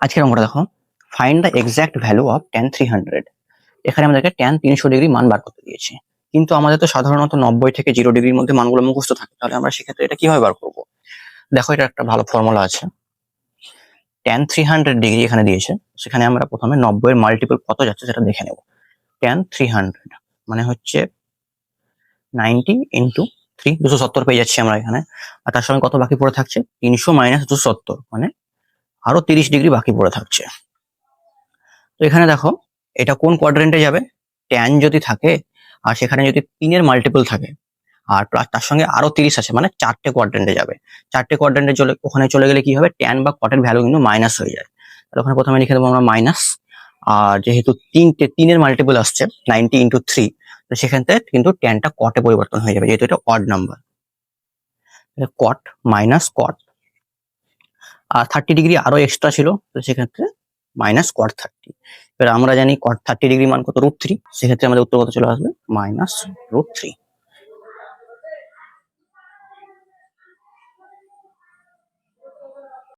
আজকের অঙ্কটা দেখো, find the exact value of tan 300। এখানে আমাদেরকে tan 300 ডিগ্রি মান বার করতে দিয়েছে, কিন্তু আমাদের তো সাধারণত 90 থেকে 0 ডিগ্রির মধ্যে মানগুলো মুখস্থ থাকে। তাহলে আমরা সেক্ষেত্রে এটা কিভাবে বার করবো? দেখো, এটা একটা ভালো ফর্মুলা আছে। tan 300 ডিগ্রি এখানে দিয়েছে, সেখানে আমরা প্রথমে 90 এর মাল্টিপল কত যাচ্ছে সেটা দেখে নেব। tan 300 মানে হচ্ছে 90 ইন্টু 3, 270 পেয়ে যাচ্ছি আমরা এখানে। আর তার সঙ্গে কত বাকি পড়ে থাকছে? 300 মাইনাস 270, মানে আরো 30 ডিগ্রি বাকি পড়ে থাকছে। তো এখানে দেখো, এটা কোন কোয়াড্রেন্টে যাবে? ট্যান যদি থাকে আর সেখানে যদি 3 এর মাল্টিপল থাকে আর প্লাস তার সঙ্গে আরো 30 আছে, মানে 4টে কোয়াড্রেন্টে যাবে। 4টে কোয়াড্রেন্টে ওখানে চলে গেলে কি হবে? ট্যান বা কটের ভ্যালু কিন্তু মাইনাস হয়ে যায়। তাহলে ওখানে প্রথমে লিখে দেবো আমরা মাইনাস। আর যেহেতু 3 এর মাল্টিপল আসছে 90 ইন্টু 3, তো সেখান থেকে কিন্তু ট্যানটা কটে পরিবর্তন হয়ে যাবে, যেহেতু এটা odd number. Cot minus cot, আর 30 ডিগ্রি আরো এক্সট্রা ছিল, তো সেক্ষেত্রে মাইনাস কট 30। এবার আমরা জানি কট 30 ডিগ্রি মান কত? √3। সেক্ষেত্রে আমাদের উত্তর কত চলে আসবে? -√3।